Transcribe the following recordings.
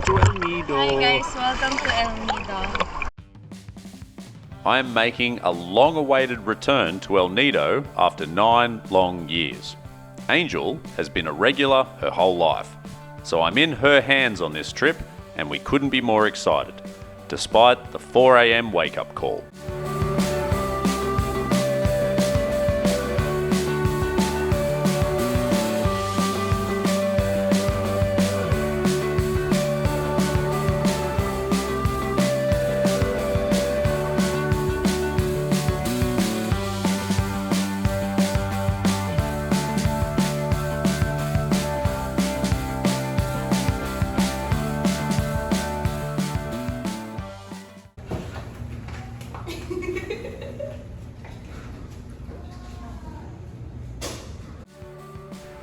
to El Nido. Hi guys, welcome to El Nido. I am making a long-awaited return to El Nido after 9 long years. Angel has been a regular her whole life, so I'm in her hands on this trip and we couldn't be more excited, despite the 4 a.m. wake-up call.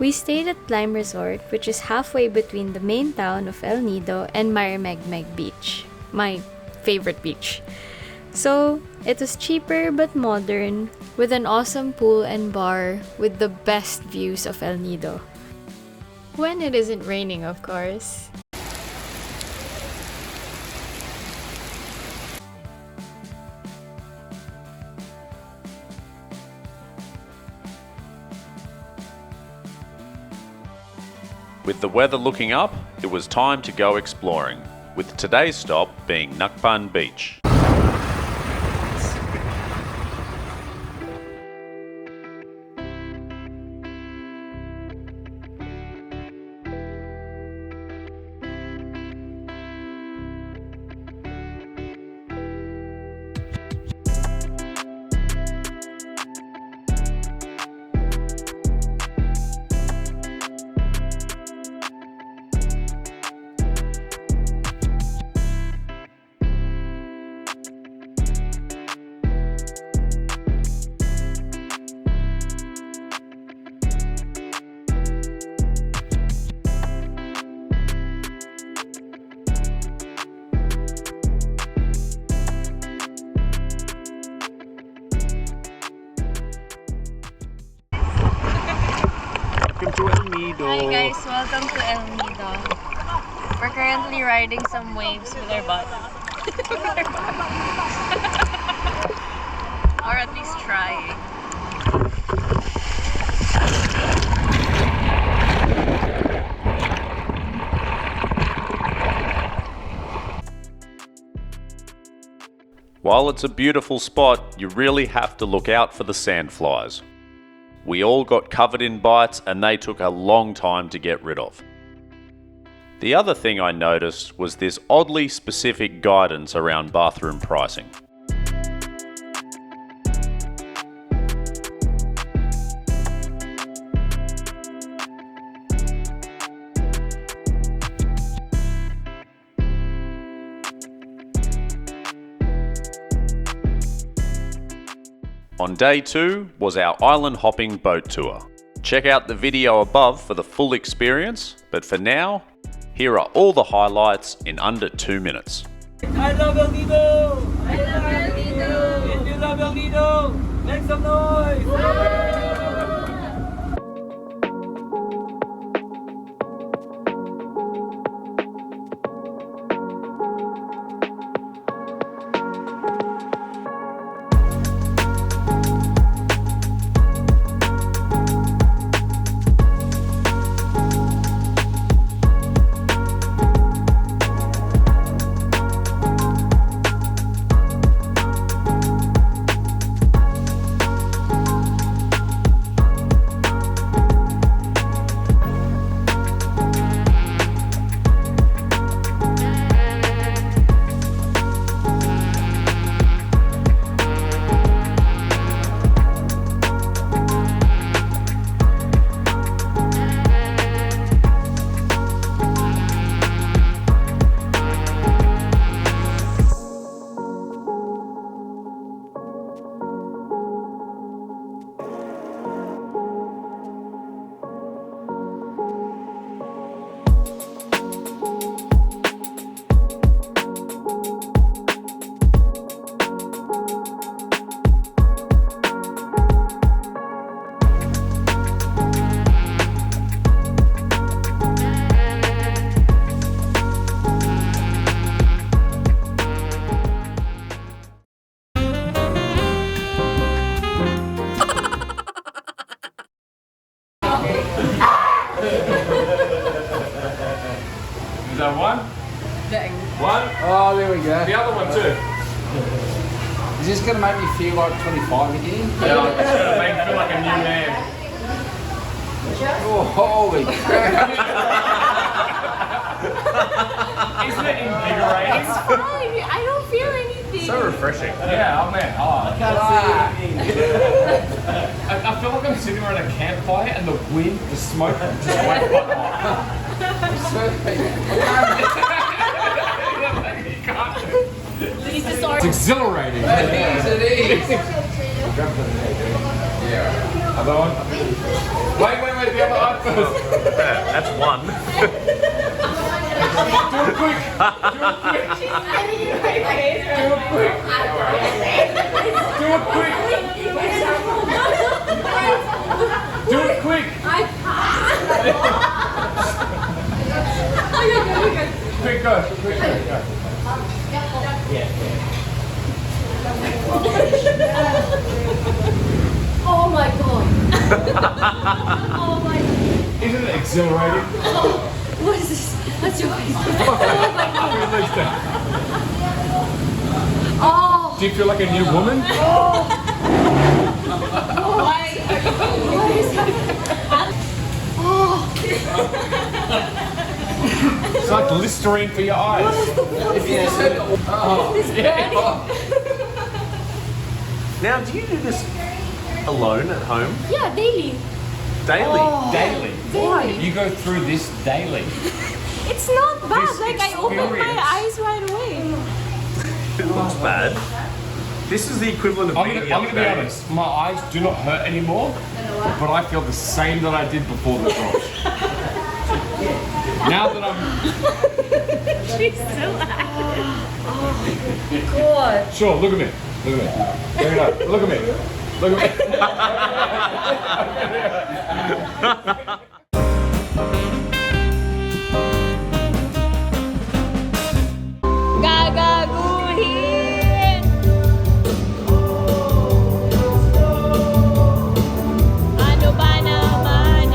We stayed at Lime Resort, which is halfway between the main town of El Nido and Maremegmeg Beach, my favorite beach. So, it was cheaper but modern, with an awesome pool and bar with the best views of El Nido. When it isn't raining, of course. With the weather looking up, it was time to go exploring, with today's stop being Nacpan Beach. Welcome to El Nido. Hi guys, welcome to El Nido. We're currently riding some waves with our butt. Or at least trying. While it's a beautiful spot, you really have to look out for the sandflies. We all got covered in bites and they took a long time to get rid of. The other thing I noticed was this oddly specific guidance around bathroom pricing. On day 2 was our island hopping boat tour. Check out the video above for the full experience, but for now, here are all the highlights in under 2 minutes. I love El Nido! I love El Nido! If you love El Nido, make some noise! that one? Dang. One. Oh, there we go. The other one too. Is this going to make me feel like 25 again? Yeah, it's gonna make me feel like a new man. Oh, holy crap. Isn't it invigorating? I don't feel anything. So refreshing. Yeah, oh man. Oh, I can't see anything. I feel like I'm sitting around a campfire and the wind, the smoke, just went It's exhilarating. It is. Yeah. Other one. Wait, the other eye first. That's one. Do it quick. Do it quick. Quick, go. Oh my god. Oh my god. Isn't it exhilarating? What is this? What's your face? Oh my god. Release that. Oh. Do you feel like a new woman? Why is that? Oh. It's like Listerine for your eyes. Now, do you do this alone at home? Yeah, daily. Daily? Daily. Why? You go through this daily. It's not bad. This Like I opened my experience. eyes right away. It looks bad. This is the equivalent of I'm being gonna be honest. My eyes do not hurt anymore, but I feel the same that I did before the drops. Now that I'm She's so active. Oh god. sure, look at me. Look at me. Bring it up. Look at me. Look at me. Gagaguhin! Ano ba naman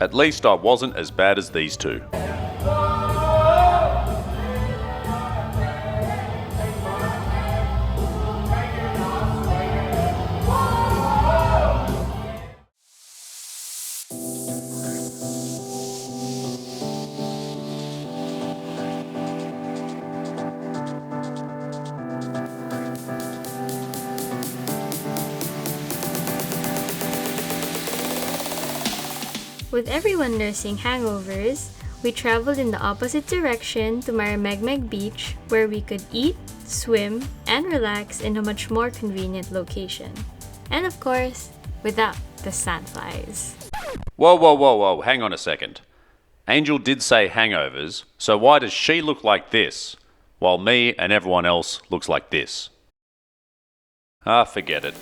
At least I wasn't as bad as these two. With everyone nursing hangovers, we traveled in the opposite direction to Maremegmeg Beach, where we could eat, swim, and relax in a much more convenient location. And of course, without the sandflies. Whoa, hang on a second. Angel did say hangovers, so why does she look like this, while me and everyone else looks like this? Ah, forget it.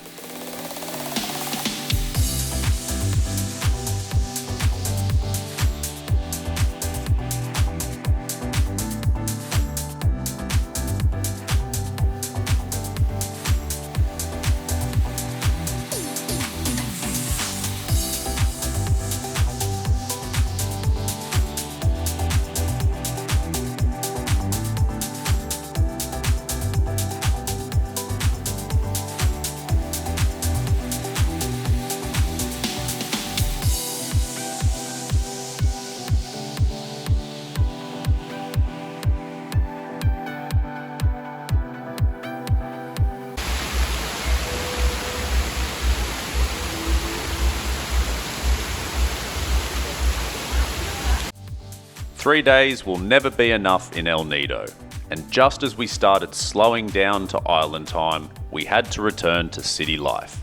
Three days will never be enough in El Nido, and just as we started slowing down to island time, we had to return to city life.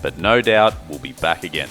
But no doubt we'll be back again.